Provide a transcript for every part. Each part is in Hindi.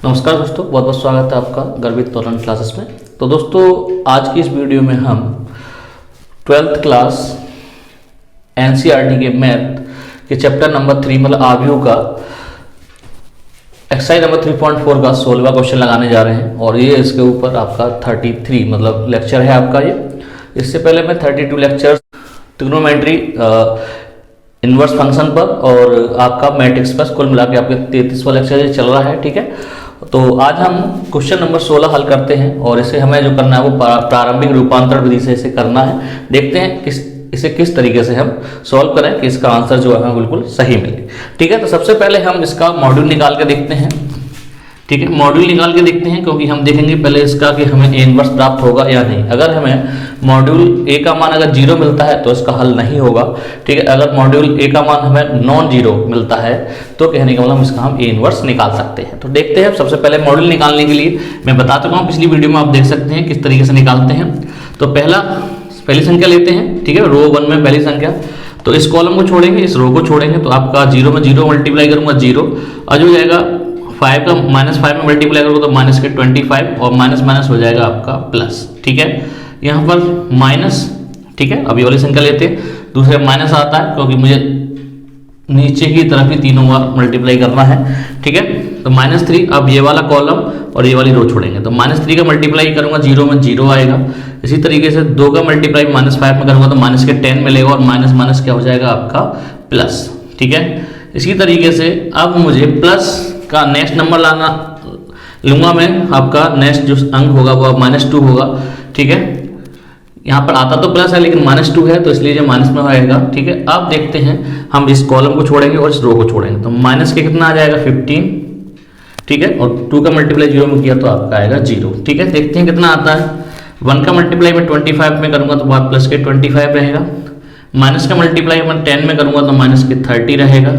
नमस्कार दोस्तों, बहुत बहुत स्वागत है आपका गर्वित ऑनलाइन क्लासेस में। तो दोस्तों, आज की इस वीडियो में हम 12th क्लास एनसीईआरटी के मैथ के चैप्टर नंबर 3 मतलब आव्यूह का एक्सरसाइज नंबर 3.4 का 16वां क्वेश्चन लगाने जा रहे हैं और ये इसके ऊपर आपका 33 मतलब लेक्चर है आपका ये। इससे पहले मैं 32 लेक्चर ट्रिग्नोमेट्री इन्वर्स फंक्शन पर और आपका मैट्रिक्स पर कुल मिला के आपके 33वां लेक्चर चल रहा है, ठीक है। तो आज हम क्वेश्चन नंबर 16 हल करते हैं और इसे हमें जो करना है वो प्रारंभिक रूपांतर विधि से इसे करना है। देखते हैं इसे किस तरीके से हम सॉल्व करें कि इसका आंसर जो है हमें बिल्कुल सही मिले, ठीक है। तो सबसे पहले हम इसका मॉड्यूल निकाल के देखते हैं, ठीक है। मॉड्यूल निकाल के देखते हैं क्योंकि हम देखेंगे पहले इसका कि हमें ए इनवर्स प्राप्त होगा या नहीं। अगर हमें मॉड्यूल ए का मान अगर 0 मिलता है तो इसका हल नहीं होगा, ठीक है। अगर मॉड्यूल ए का मान हमें नॉन जीरो मिलता है तो कहने का मतलब इसका हम ए इनवर्स निकाल सकते हैं। तो देखते हैं। सबसे पहले मॉड्यूल निकालने के लिए मैं बता चुका हूँ, पिछली वीडियो में आप देख सकते हैं किस तरीके से निकालते हैं। तो पहली संख्या लेते हैं, ठीक है। रो 1 में पहली संख्या, तो इस कॉलम को छोड़ेंगे, इस रो को छोड़ेंगे, तो आपका 0 में 0 मल्टीप्लाई करूंगा 0 और जो जाएगा 5 का -5 में मल्टीप्लाई करोगे तो माइनस के 25 और माइनस माइनस हो जाएगा आपका प्लस, ठीक है। यहाँ पर माइनस, ठीक है। अब ये वाली संख्या लेते हैं, दूसरे माइनस आता है क्योंकि मुझे नीचे की तरफ ही तीनों बार मल्टीप्लाई करना है, ठीक है। तो -3, अब ये वाला कॉलम और ये वाली रो छोड़ेंगे तो -3 का मल्टीप्लाई करूंगा 0 में 0 आएगा। इसी तरीके से 2 का मल्टीप्लाई -5 में करूंगा तो माइनस के 10 मिलेगा और माइनस माइनस क्या हो जाएगा आपका प्लस, ठीक है। इसी तरीके से अब मुझे प्लस का नेक्स्ट नंबर लाना लूंगा मैं, आपका नेक्स्ट जो अंक होगा वो -2 होगा, ठीक है। यहाँ पर आता तो प्लस है लेकिन -2 है तो इसलिए जो माइनस में आएगा, ठीक है। अब देखते हैं हम इस कॉलम को छोड़ेंगे और इस रो को छोड़ेंगे तो माइनस के कितना आ जाएगा 15, ठीक है। और 2 का मल्टीप्लाई 0 में किया तो आपका आएगा 0, ठीक है। देखते हैं कितना आता है। 1 का मल्टीप्लाई मैं 25 में करूंगा तो वहाँ प्लस के 25 रहेगा। माइनस का मल्टीप्लाई मैं 10 में करूंगा तो माइनस के 30 रहेगा।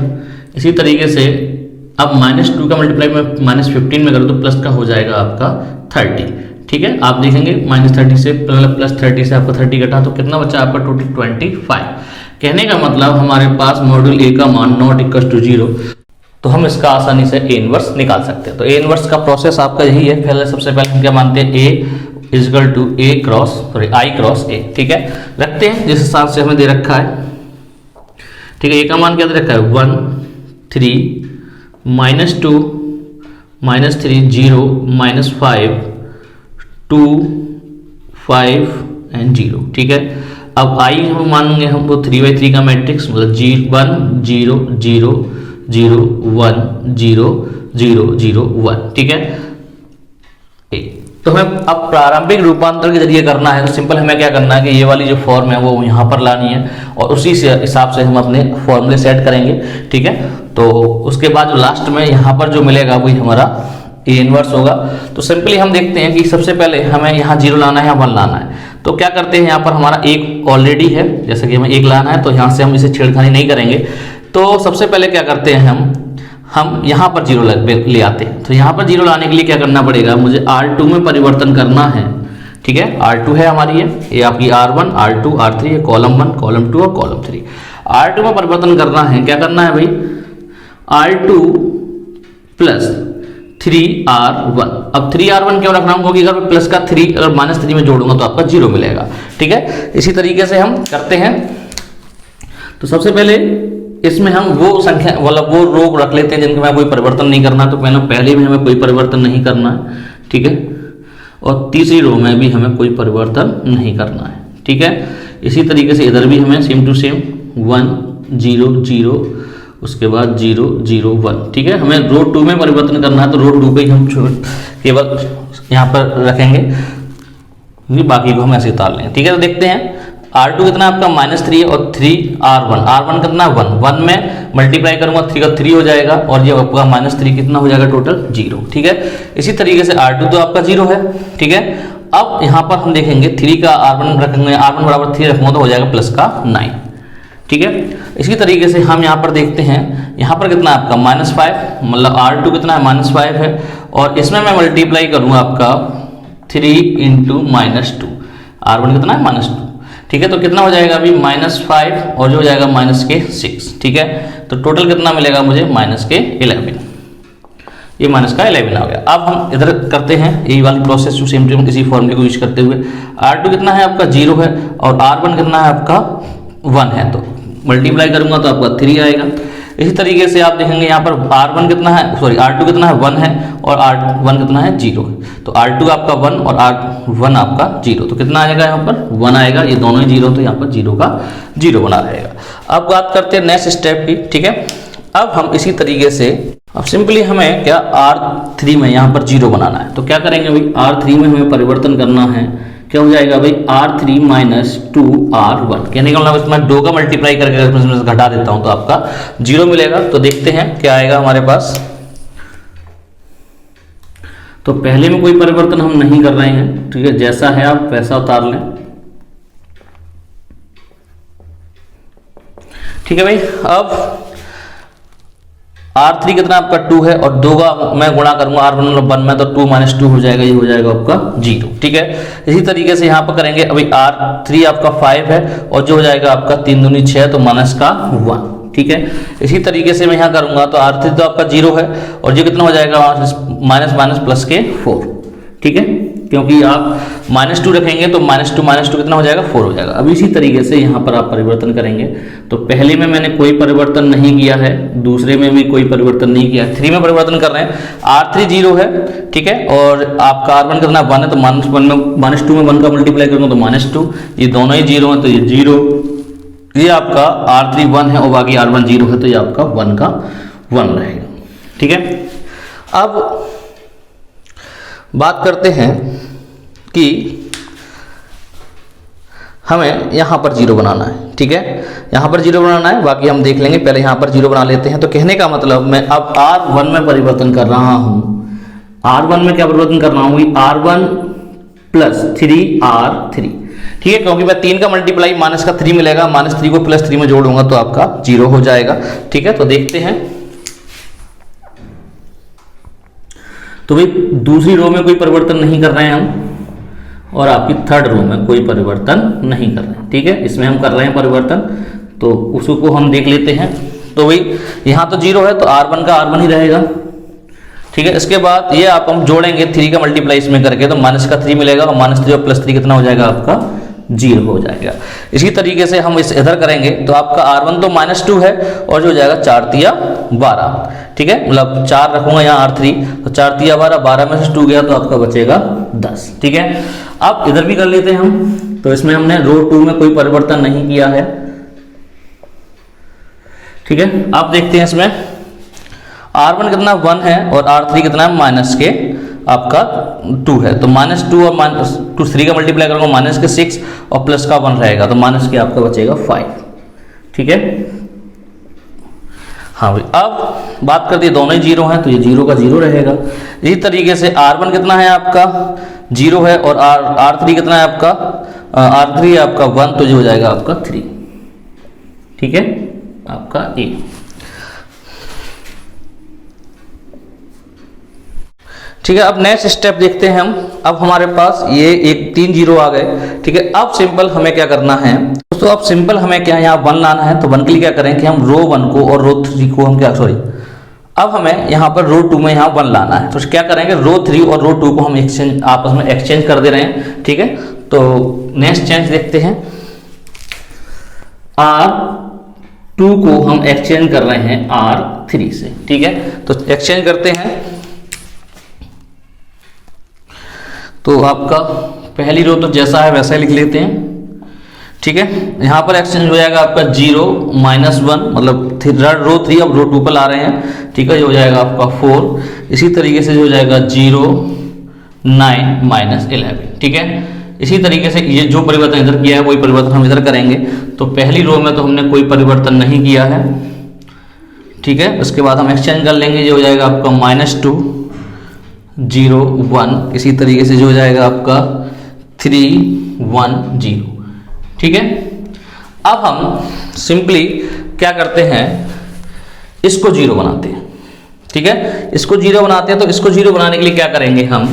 इसी तरीके से अब -2 का मल्टीप्लाई मैं -15 में करूँ तो प्लस का हो जाएगा आपका 30, ठीक है। आप देखेंगे -30 से +30 से आपका 30 घटा तो कितना बचा आपका टोटल 25। कहने का मतलब हमारे पास मॉड्यूल ए का मान नॉट इक्वल टू 0, तो हम इसका आसानी से ए इनवर्स निकाल सकते हैं। तो ए इनवर्स का प्रोसेस आपका यही है। पहले सबसे पहले हम क्या मानते हैं, A is equal to I cross A, ठीक है। रखते हैं जिस हिसाब से हमें दे रखा है, ठीक है। ए का मान क्या दे रखा है 1 3 -2 -3 0 -5 2 5 एंड 0, ठीक है। अब आई हम मानेंगे हम वो 3/3 का मैट्रिक्स मतलब 1 0 0 0 1 0 0 0 1, ठीक है। तो हमें अब प्रारंभिक रूपांतर के जरिए करना है। तो सिंपल हमें क्या करना है कि ये वाली जो फॉर्म है वो यहाँ पर लानी है और उसी से हिसाब से हम अपने फॉर्मूले सेट करेंगे, ठीक है। तो उसके बाद जो लास्ट में यहाँ पर जो मिलेगा वही हमारा ए इनवर्स होगा। तो सिंपली हम देखते हैं कि सबसे पहले हमें यहाँ 0 लाना है या 1 लाना है। तो क्या करते हैं, यहाँ पर हमारा 1 ऑलरेडी है, जैसे कि हमें 1 लाना है तो यहाँ से हम इसे छेड़खानी नहीं करेंगे। तो सबसे पहले क्या करते हैं हम यहाँ पर 0 ले आते हैं। तो यहाँ पर 0 लाने के लिए क्या करना पड़ेगा, मुझे R2 में परिवर्तन करना है, ठीक है। R2 है हमारी ये आपकी R1 R2 R3 है, कॉलम 1 कॉलम 2 और कॉलम 3। R2 में परिवर्तन करना है, क्या करना है भाई, R2 प्लस 3R1। अब 3R1 क्यों रखना क्योंकि अगर प्लस का 3 अगर -3 में जोड़ूंगा तो आपका 0 मिलेगा, ठीक है। इसी तरीके से हम करते हैं। तो सबसे पहले इसमें हम वो संख्या मतलब वो रो रख लेते हैं जिनका हमें कोई परिवर्तन नहीं करना। तो पहले में हमें कोई परिवर्तन नहीं करना है, ठीक है। और तीसरी रो में भी हमें कोई परिवर्तन नहीं करना है, ठीक है। इसी तरीके से इधर भी हमें सेम टू सेम 1 0 0 उसके बाद 0 0 1, ठीक है। हमें रो 2 में परिवर्तन करना है तो रो 2 पे ही हम केवल यहाँ पर रखेंगे, बाकी को हम ऐसे उतार लेंगे, ठीक है। तो देखते हैं R2 कितना आपका -3 है और 3R1 कितना 1 में मल्टीप्लाई करूंगा 3 का 3 हो जाएगा और ये आपका -3 कितना हो जाएगा टोटल 0, ठीक है। इसी तरीके से R2 तो आपका 0 है, ठीक है। अब यहाँ पर हम देखेंगे 3 का R1 रखेंगे, R1 बराबर 3 रखूंगा तो हो जाएगा प्लस का 9, ठीक है। इसी तरीके से हम यहाँ पर देखते हैं, यहाँ पर कितना आपका -5 मतलब R2 कितना है -5 है और इसमें मैं मल्टीप्लाई करूंगा आपका 3 × -2, R1 कितना है -2, ठीक है। तो कितना हो जाएगा अभी -5 और जो हो जाएगा -6, ठीक है। तो टोटल कितना मिलेगा मुझे -11। ये माइनस का 11 आ गया। अब हम इधर करते हैं यही वाली प्रोसेस टू सेम इसी फॉर्मूले को यूज करते हुए। R2 कितना है आपका 0 है और R1 कितना है आपका 1 है, तो मल्टीप्लाई करूंगा तो आपका 3 आएगा। इसी तरीके से आप देखेंगे यहाँ पर R1 कितना है, सॉरी R2 कितना है 1 है और R1 कितना है 0 है, तो R2 आपका 1 और R1 आपका 0, तो कितना आएगा यहाँ पर 1 आएगा। ये दोनों ही 0 तो यहाँ पर 0 का 0 बना रहेगा। अब बात करते हैं नेक्स्ट स्टेप की, ठीक है। अब हम इसी तरीके से अब सिंपली हमें क्या R3 में यहाँ पर 0 बनाना है, तो क्या करेंगे भाई R3 में हमें परिवर्तन करना है। क्या हो जाएगा भाई R3 माइनस 2R1, कहने का मतलब इसमें 2 का मल्टीप्लाई करके अगर मैं घटा देता हूं तो आपका 0 मिलेगा। तो देखते हैं क्या आएगा हमारे पास। तो पहले में कोई परिवर्तन हम नहीं कर रहे हैं, ठीक है, जैसा है आप वैसा उतार लें, ठीक है भाई। अब R3 कितना आपका 2 है और 2 का मैं गुणा करूंगा R1 मतलब 1 में, तो 2 माइनस 2 हो जाएगा, ये हो जाएगा आपका 0, ठीक है। इसी तरीके से यहाँ पर करेंगे। अभी R3 आपका 5 है और जो हो जाएगा आपका 3 दूनी 6, तो माइनस का 1, ठीक है। इसी तरीके से मैं यहाँ करूंगा तो R3 तो आपका 0 है और ये कितना हो जाएगा माइनस माइनस प्लस के 4, ठीक है, क्योंकि आप -2 रखेंगे तो -2 कितना हो जाएगा 4 हो जाएगा। अब इसी तरीके से यहाँ पर आप परिवर्तन करेंगे। तो पहले में मैंने कोई परिवर्तन नहीं किया है, दूसरे में भी कोई परिवर्तन नहीं किया, 3 में परिवर्तन कर रहे हैं। R3 0 है, ठीक है, और आपका R1 कितना 1 है, तो -1 में -2 में 1 का मल्टीप्लाई करूँगा तो -2, ये दोनों ही 0 है तो ये 0, ये आपका R3 1 है और बाकी R1 0 है, तो ये आपका 1 का 1 रहेगा, ठीक है। अब बात करते हैं कि हमें यहाँ पर 0 बनाना है, ठीक है, यहाँ पर 0 बनाना है, बाकी हम देख लेंगे। पहले यहाँ पर 0 बना लेते हैं। तो कहने का मतलब मैं अब R1 में परिवर्तन कर रहा हूँ। R1 में क्या परिवर्तन कर रहा हूँ, R1 प्लस 3R3, ठीक है, क्योंकि मैं 3 का मल्टीप्लाई माइनस का 3 मिलेगा, -3 को +3 में जोड़ूंगा तो आपका 0 हो जाएगा, ठीक है। तो देखते हैं। तो भाई दूसरी रो में कोई परिवर्तन नहीं कर रहे हैं हम और आपकी थर्ड रो में कोई परिवर्तन नहीं कर रहे हैं, ठीक है। इसमें हम कर रहे हैं परिवर्तन, तो उसको हम देख लेते हैं। तो भाई यहाँ तो 0 है तो R1 का R1 ही रहेगा, ठीक है। इसके बाद ये आप हम जोड़ेंगे 3 का मल्टीप्लाई इसमें करके, तो माइनस का 3 मिलेगा और -3 और +3 कितना हो जाएगा आपका 0 हो जाएगा। इसी तरीके से हम इस इधर करेंगे तो आपका R1 तो -2 है और जो हो जाएगा 4 तिया 12, ठीक है, मतलब 4 रखूंगा यहाँ R3, तो 4 तिया 12, 12 में से 2 गया तो आपका बचेगा 10, ठीक है। अब इधर भी कर लेते हैं हम। तो इसमें हमने रो 2 में कोई परिवर्तन नहीं किया है, ठीक है। आप देखते हैं इसमें R1 कितना 1 है और R3 कितना है माइनस के आपका 2 है, तो -2 और -3 का मल्टीप्लाई करूंगा माइनस के 6 और प्लस का 1 रहेगा, तो माइनस के आपका बचेगा 5, ठीक है। हाँ भाई, अब बात करते हैं दोनों ही 0 हैं तो ये 0 का 0 रहेगा। इसी तरीके से R1 कितना है आपका 0 है और R3 कितना है आपका R3 है आपका 1, तो जो हो जाएगा आपका 3, ठीक है, आपका A। ठीक है, अब नेक्स्ट स्टेप देखते हैं हम। अब हमारे पास ये एक 3 0 आ गए, ठीक है। अब सिंपल हमें क्या करना है दोस्तों, अब सिंपल हमें क्या यहाँ 1 लाना है। तो 1 के लिए क्या करें कि हम रो 1 को और रो 3 को हम क्या अब हमें यहाँ पर रो 2 में यहाँ 1 लाना है। तो क्या करेंगे, रो 3 और रो 2 को हम आपस में एक्सचेंज कर दे रहे हैं, ठीक है। तो नेक्स्ट चेंज देखते हैं, R2 को हम एक्सचेंज कर रहे हैं R3 से, ठीक है। तो एक्सचेंज करते हैं। तो आपका पहली रो तो जैसा है वैसा ही लिख लेते हैं, ठीक है। यहाँ पर एक्सचेंज हो जाएगा आपका 0 -1, मतलब रो 3 अब रो 2 पर ला रहे हैं, ठीक है। ये हो जाएगा आपका 4। इसी तरीके से जो हो जाएगा 0 9 -11, ठीक है। इसी तरीके से ये जो परिवर्तन इधर किया है वही परिवर्तन हम इधर करेंगे। तो पहली रो में तो हमने कोई परिवर्तन नहीं किया है, ठीक है। उसके बाद हम एक्सचेंज कर लेंगे, ये हो जाएगा आपका -2 0 1। इसी तरीके से जो हो जाएगा आपका 3 1 0, ठीक है। अब हम सिंपली क्या करते हैं, इसको 0 बनाते हैं, ठीक है। इसको 0 बनाते हैं। तो इसको 0 बनाने के लिए क्या करेंगे, हम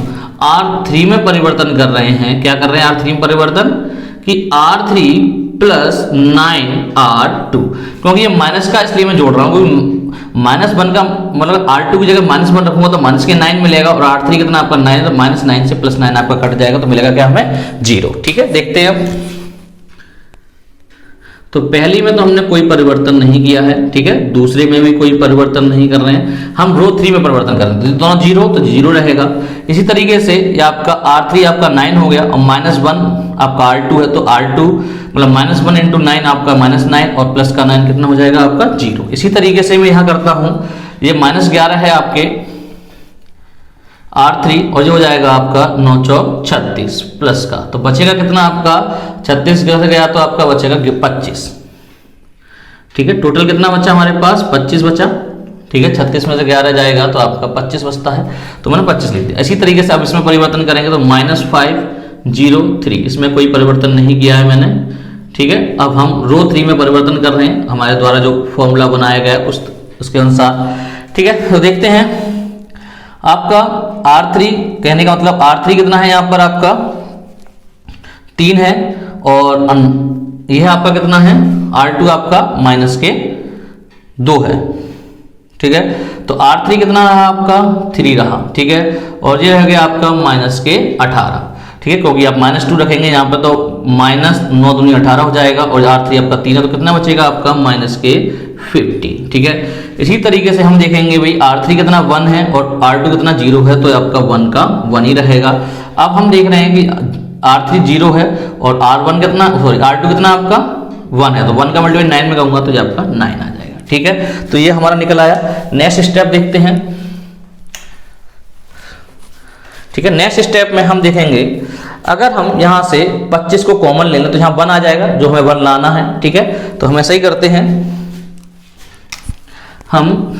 R3 में परिवर्तन कर रहे हैं। क्या कर रहे हैं R3 में परिवर्तन कि R3 + 9 R2, क्योंकि ये माइनस का इसलिए मैं जोड़ रहा हूँ, -1 का मतलब R2 की जगह -1 रखूंगा तो माइनस के 9 मिलेगा, और R3 कितना आपका 9 है, तो -9 से +9 आपका कट जाएगा, तो मिलेगा क्या हमें 0। ठीक है, देखते हैं अब। तो पहली में तो हमने कोई परिवर्तन नहीं किया है, ठीक है, दूसरे में भी कोई परिवर्तन नहीं कर रहे हैं, हम रो 3 में परिवर्तन कर रहे हैं, दोनों 0 तो 0 रहेगा। इसी तरीके से ये आपका R3 आपका 9 हो गया, और -1 आपका R2 है, तो R2 मतलब -1 × 9 आपका -9, और प्लस का 9 कितना हो जाएगा आपका 0। इसी तरीके से मैं यहाँ करता हूँ, ये -11 है आपके R3, और जो हो जाएगा आपका 9 चौक 36 प्लस का, तो बचेगा कितना आपका 36 गया तो आपका बचेगा 25। ठीक है, टोटल कितना बचा हमारे पास 25 बचा। ठीक है, 36 में से 11 जाएगा तो आपका 25 बचता है, तो मैंने 25 लिख दिया। इसी तरीके से आप इसमें परिवर्तन करेंगे तो -503, इसमें कोई परिवर्तन नहीं किया है मैंने। ठीक है, अब हम रो 3 में परिवर्तन कर रहे हैं, हमारे द्वारा जो फॉर्मूला बनाया गया उसके अनुसार। ठीक है, तो देखते हैं आपका R3, कहने का मतलब R3 कितना है यहाँ पर आपका 3 है, और यह आपका कितना है R2 आपका -2 है। ठीक है, तो R3 कितना रहा आपका 3 रहा। ठीक है, और ये रह गया आपका -18। ठीक है, क्योंकि आप -2 रखेंगे यहाँ पर तो -9 दूनी 18 हो जाएगा, और R3 आपका 3 है, तो कितना बचेगा आपका -15। ठीक है, इसी तरीके से हम देखेंगे भाई R3 कितना 1 है और R2 कितना 0 है, तो आपका 1 का 1 ही रहेगा। अब हम देख रहे हैं कि R3 0 है और R1 कितना R2 कितना आपका 1 है, तो 1 का मल्टीप्लाई 9 में करूंगा तो ये आपका 9 आ जाएगा। ठीक है, तो ये हमारा निकल आया। नेक्स्ट स्टेप देखते हैं। ठीक है, नेक्स्ट स्टेप में हम देखेंगे, अगर हम यहां से 25 को कॉमन ले लें तो यहाँ 1 आ जाएगा, जो हमें 1 लाना है। ठीक है, तो हम ऐसा ही करते हैं, हम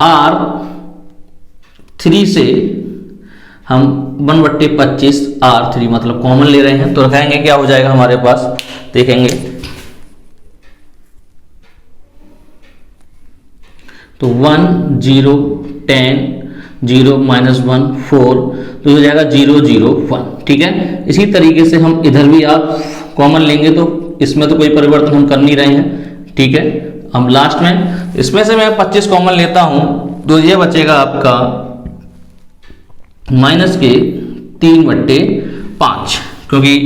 R3 से हम 1/25 R3 मतलब कॉमन ले रहे हैं, तो रखेंगे क्या हो जाएगा हमारे पास, देखेंगे तो 1 0 10 0 -1 4, तो हो जाएगा 0 0 1। ठीक है, इसी तरीके से हम इधर भी आप कॉमन लेंगे तो इसमें तो कोई परिवर्तन हम कर नहीं रहे हैं। ठीक है, हम लास्ट में इसमें से मैं 25 कॉमन लेता हूं तो ये बचेगा आपका -3/5, क्योंकि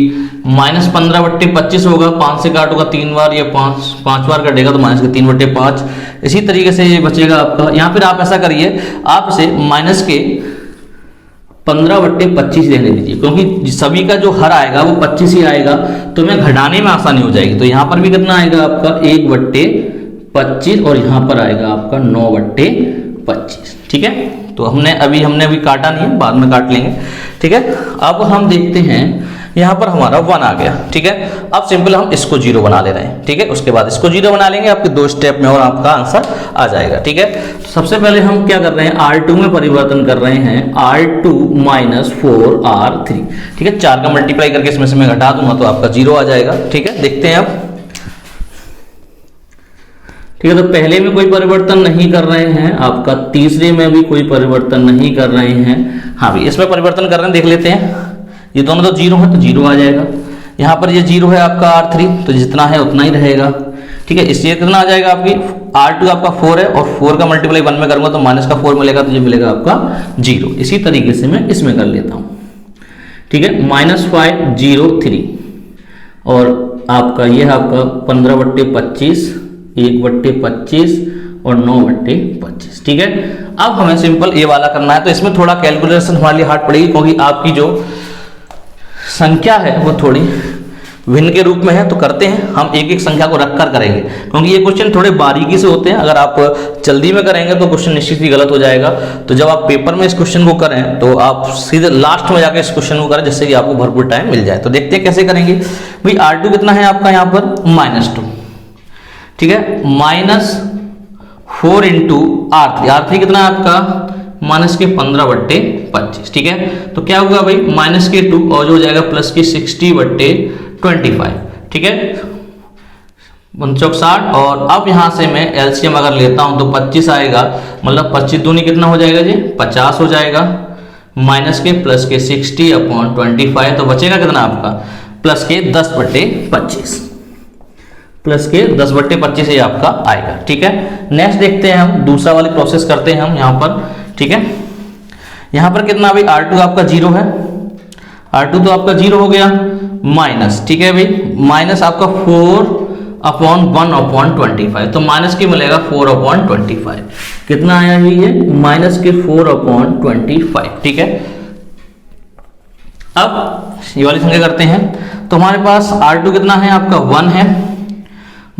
-15/25 होगा, 5 से काटोगा 3 बार या 5 बार कटेगा तो -3/5। इसी तरीके से ये बचेगा आपका, यहाँ फिर आप ऐसा करिए, आप इसे -15/25 रहने दीजिए, क्योंकि सभी का जो हर आएगा वो 25 ही आएगा, तो मैं घटाने में आसानी हो जाएगी। तो यहाँ पर भी कितना आएगा आपका 1/25, और यहाँ पर आएगा आपका 9/25। ठीक है, तो हमने अभी काटा नहीं है, बाद में काट लेंगे। ठीक है, अब हम देखते हैं यहाँ पर हमारा 1 आ गया। ठीक है, अब सिंपल हम इसको 0 बना ले रहे हैं। ठीक है, उसके बाद इसको 0 बना लेंगे, आपके 2 स्टेप में और आपका आंसर आ जाएगा। ठीक है, तो सबसे पहले हम क्या कर रहे हैं, R2 में परिवर्तन कर रहे हैं, R2 -4 R3। ठीक है, 4 का मल्टीप्लाई करके इसमें से मैं घटा दूंगा तो आपका 0 आ जाएगा। ठीक है, देखते हैं अब। ठीक है, तो पहले में कोई परिवर्तन नहीं कर रहे हैं, आपका तीसरे में भी कोई परिवर्तन नहीं कर रहे हैं। हाँ भी, इसमें परिवर्तन कर रहे हैं, देख लेते हैं। ये दोनों तो 0 है तो 0 आ जाएगा, यहाँ पर ये 0 है आपका R3, तो जितना है उतना ही रहेगा। ठीक है, इसलिए कितना आ जाएगा आपकी R2 आपका 4 है, और 4 का मल्टीप्लाई 1 में करूंगा तो -4 मिलेगा, तो ये मिलेगा आपका 0। इसी तरीके से मैं इसमें कर लेता हूँ। ठीक है, -503, और आपका यह आपका 15/25, 1/25 और 9/25। ठीक है, अब हमें सिंपल ये वाला करना है, तो इसमें थोड़ा कैलकुलेशन हमारे लिए हार्ड पड़ेगी, क्योंकि आपकी जो संख्या है वो थोड़ी भिन्न के रूप में है। तो करते हैं, हम एक एक संख्या को रखकर करेंगे, क्योंकि ये क्वेश्चन थोड़े बारीकी से होते हैं। अगर आप जल्दी में करेंगे तो क्वेश्चन निश्चित ही गलत हो जाएगा। तो जब आप पेपर में इस क्वेश्चन को करें तो आप सीधे लास्ट में जाकर इस क्वेश्चन को करें, जिससे कि आपको भरपूर टाइम मिल जाए। तो देखते हैं कैसे करेंगे। भाई R2 कितना है आपका यहाँ पर -2। ठीक है, -4 × R3 कितना है आपका -15/25। ठीक है, तो क्या होगा भाई -2 और जो हो जाएगा +60/25। ठीक है, 59 और अब यहां से मैं एलसीएम अगर लेता हूं तो 25 आएगा, मतलब 25 दूनी कितना हो जाएगा जी 50 हो जाएगा, -60/25, तो बचेगा कितना आपका +10/25। प्लस के 10/25 ये आपका आएगा। ठीक है, नेक्स्ट देखते हैं हम दूसरा वाली प्रोसेस करते हैं हम यहाँ पर। ठीक है, यहाँ पर कितना भाई R2 आपका 0 है, R2 तो आपका 0 हो गया, माइनस, ठीक है भाई, माइनस आपका 4/1/25, तो माइनस के मिलेगा 4/25, कितना आया है ये, माइनस के 4/25। ठीक है, अब ये वाली संख्या करते हैं, तो हमारे पास R2 कितना है आपका 1 है,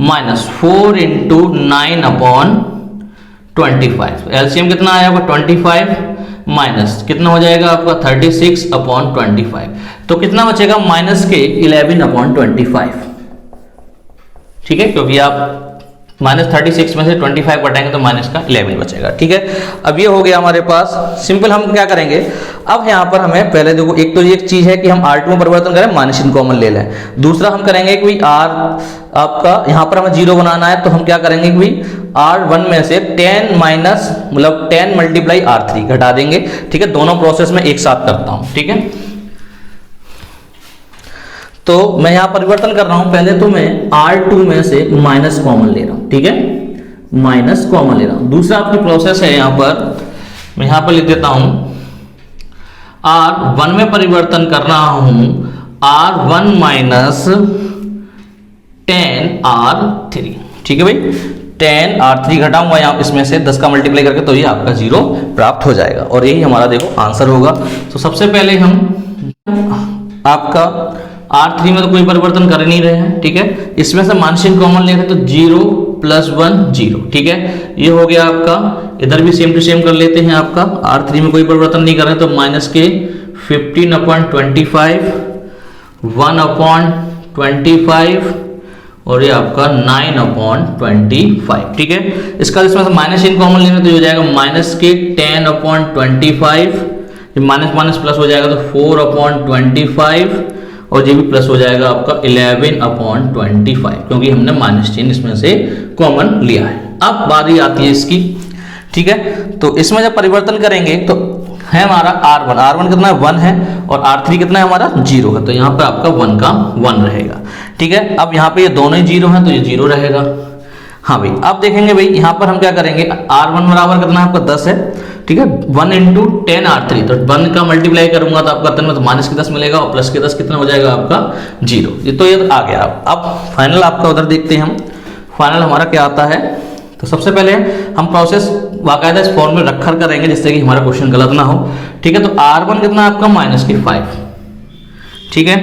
माइनस 4 × 9/25, एलसीएम कितना आया आपका 25, माइनस कितना हो जाएगा आपका 36/25, तो कितना बचेगा माइनस के 11/25। ठीक है, क्योंकि आप -36 में से 25 घटाएंगे तो माइनस का 11 बचेगा। ठीक है, अब ये हो गया हमारे पास सिंपल। हम क्या करेंगे अब यहाँ पर, हमें पहले देखो, एक तो ये एक चीज है कि हम R2 में परिवर्तन करें, माइनस इन कॉमन ले लें। दूसरा हम करेंगे कि R आपका यहाँ पर हमें 0 बनाना है, तो हम क्या करेंगे कि R1 में से 10 माइनस मतलब 10 × R3 घटा देंगे। ठीक है, दोनों प्रोसेस में एक साथ करता हूँ। ठीक है, तो मैं यहां परिवर्तन कर रहा हूं, पहले तो मैं R2 में से माइनस कॉमन ले रहा हूं। ठीक है, माइनस कॉमन ले रहा हूं। दूसरा आपकी प्रोसेस है यहां पर, मैं यहां पर लिख देता हूं R1 में परिवर्तन कर रहा हूं, R1 माइनस 10R3। ठीक है भाई, 10R3 घटाऊंगा यहाँ इसमें से 10 का मल्टीप्लाई करके, तो ये आपका 0 प्राप्त हो जाएगा और यही हमारा देखो आंसर होगा। तो सबसे पहले हम आपका R3 में तो कोई परिवर्तन कर नहीं रहे हैं। ठीक है, इसमें से माइनस कॉमन ले रहे हैं, तो 0 + 1 0। ठीक है, ये हो गया आपका। इधर भी सेम टू सेम कर लेते हैं आपका, R3 में कोई परिवर्तन नहीं कर रहे हैं, तो माइनस के 15/25, 1/25 और ये आपका 9/25। ठीक है, इसका इसमें से माइनस इन कॉमन लेंगे तो हो जाएगा माइनस के 10/25, माइनस माइनस प्लस हो जाएगा तो 4/25 और ये भी प्लस हो जाएगा आपका 11/25, क्योंकि हमने माइनस चिन्ह इसमें से कॉमन लिया है। अब बारी आती है इसकी। ठीक है, तो इसमें जब परिवर्तन करेंगे तो है हमारा R1 कितना है 1 है और R3 कितना है हमारा 0 है, तो यहाँ पर आपका 1 का 1 रहेगा। ठीक है, अब यहाँ पे ये दोनों ही 0 हैं तो ये 0 रहेगा। हाँ भाई, अब देखेंगे भाई यहाँ पर हम क्या करेंगे, R1 बराबर कितना है आपका 10 है। ठीक है, 1 × 10R3, तो 1 का मल्टीप्लाई करूंगा तो आपका 10 में तो माइनस के 10 मिलेगा और प्लस के 10 कितना हो जाएगा आपका 0। ये तो ये आ गया। अब फाइनल आपका उधर देखते हैं हम, फाइनल हमारा क्या आता है। तो सबसे पहले हम प्रोसेस बाकायदा इस फॉर्म में रखकर करेंगे जिससे कि हमारा क्वेश्चन गलत ना हो। ठीक है, तो R1 कितना आपका -5। ठीक है,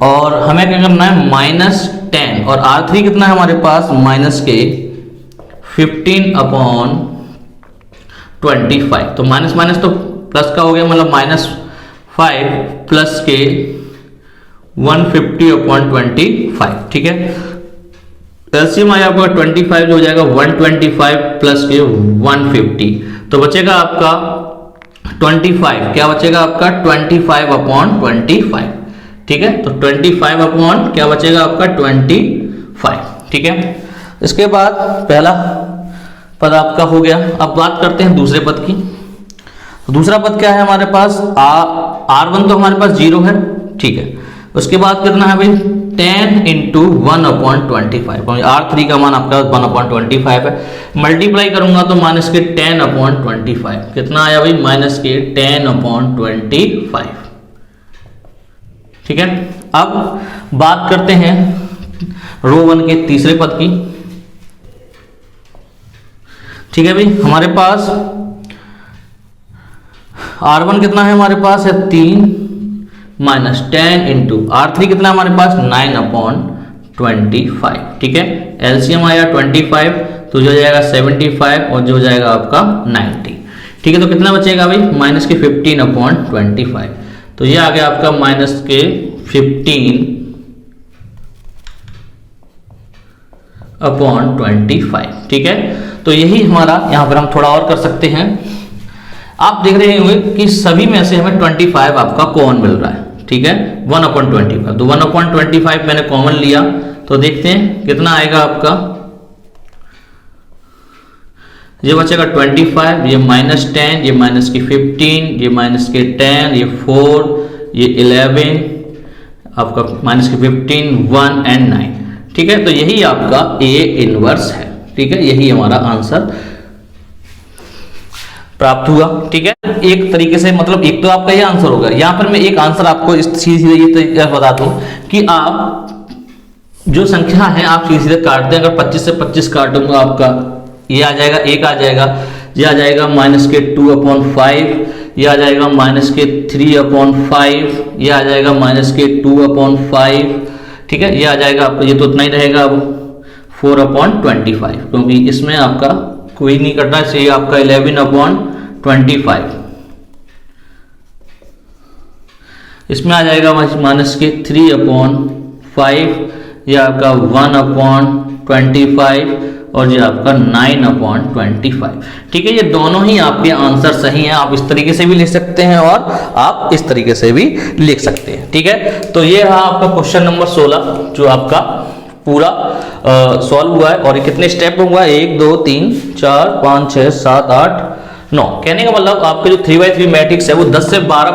और हमें क्या करना है -10 और R3 कितना है हमारे पास -15/25, तो माइनस माइनस तो प्लस का हो गया, मतलब -5 प्लस के 150/25। ठीक है, एलसीएम आया आपका 25 जो हो जाएगा 125 प्लस के 150, तो बचेगा आपका 25, क्या बचेगा आपका 25/25। ठीक है, तो 25 क्या बचेगा आपका 25। ठीक है, इसके बाद पहला पद आपका हो गया। अब बात करते हैं दूसरे पद की। तो दूसरा पद क्या है हमारे पास, R1 तो हमारे पास 0 है। ठीक है, उसके बाद कितना है भाई 10 × 1/25, R3 का मान आपका 1/25 है। मल्टीप्लाई करूंगा तो माइनस के 10/25, कितना आया भाई माइनस के 10/25। ठीक है, अब बात करते हैं रो 1 के तीसरे पद की। ठीक है भाई, हमारे पास R1 कितना है हमारे पास है 3 -10 × R3 कितना हमारे पास 9/25। ठीक है, एलसीएम आया 25, तो जो जाएगा 75 और जो जाएगा आपका 90। ठीक है, तो कितना बचेगा भाई माइनस के 15/25, तो ये आ गया आपका माइनस के 15/25। ठीक है, तो यही हमारा यहाँ पर हम थोड़ा और कर सकते हैं। आप देख रहे होंगे कि सभी में से हमें 25 आपका कॉमन मिल रहा है। ठीक है, 1/25, तो 1/25 मैंने कॉमन लिया, तो देखते हैं कितना आएगा आपका। ये बचेगा 25, ये -10, ये माइनस के 15, ये माइनस के 10, ये 4, ये 11, आपका माइनस के 15, 1 और 9। ठीक है, तो यही आपका ए इनवर्स है। ठीक है, यही हमारा आंसर प्राप्त हुआ। ठीक है, एक तरीके से मतलब एक तो आपका ये आंसर होगा। यहां पर मैं एक आंसर आपको इस सीधे ये तरीका बता दूं कि आप जो संख्या है आप सीधे काट दें। अगर 25 से 25 काटूंगा आपका ये आ जाएगा, एक आ जाएगा, ये आ जाएगा -2/5, ये आ जाएगा -3/5, ये आ जाएगा -2/5। ठीक है, ये आ जाएगा आपका, ये तो उतना ही रहेगा अब 4/25, क्योंकि इसमें आपका कोई नहीं कट रहा है, इसलिए आपका 11/25। इसमें आ जाएगा -3/5, ये आपका 1/25 और ये आपका 9/25। ठीक है, ये दोनों ही आपके आंसर सही हैं। आप इस तरीके से भी लिख सकते हैं और आप इस तरीके से भी लिख सकते हैं। ठीक है, तो ये रहा आपका क्वेश्चन नंबर 16 जो आपका पूरा सॉल्व हुआ है। और ये कितने स्टेप में हुआ है? 1 2 3 4 5 6 7 8 9। कहने का मतलब आपके जो 3x3 मैट्रिक्स है वो 10 से 12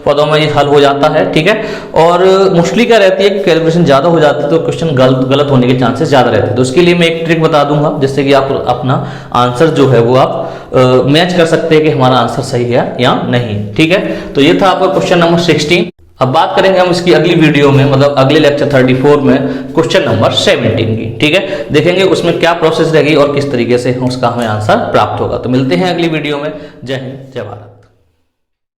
पदों में ये हल हो जाता है। ठीक है, और मुश्किल क्या रहती है, कैलकुलेशन ज्यादा हो जाती है तो क्वेश्चन गलत होने के चांसेस ज्यादा रहते हैं। तो उसके लिए मैं एक ट्रिक बता दूंगा जिससे कि आप अपना आंसर जो है वो आप मैच कर सकते हैं कि हमारा आंसर सही है या नहीं। ठीक है, तो ये था आपका क्वेश्चन नंबर 16। अब बात करेंगे हम इसकी अगली वीडियो में, मतलब अगले लेक्चर 34 में क्वेश्चन नंबर 17 की। ठीक है, देखेंगे उसमें क्या प्रोसेस रहेगी और किस तरीके से उसका हमें आंसर प्राप्त होगा। तो मिलते हैं अगली वीडियो में। जय हिंद, जय भारत।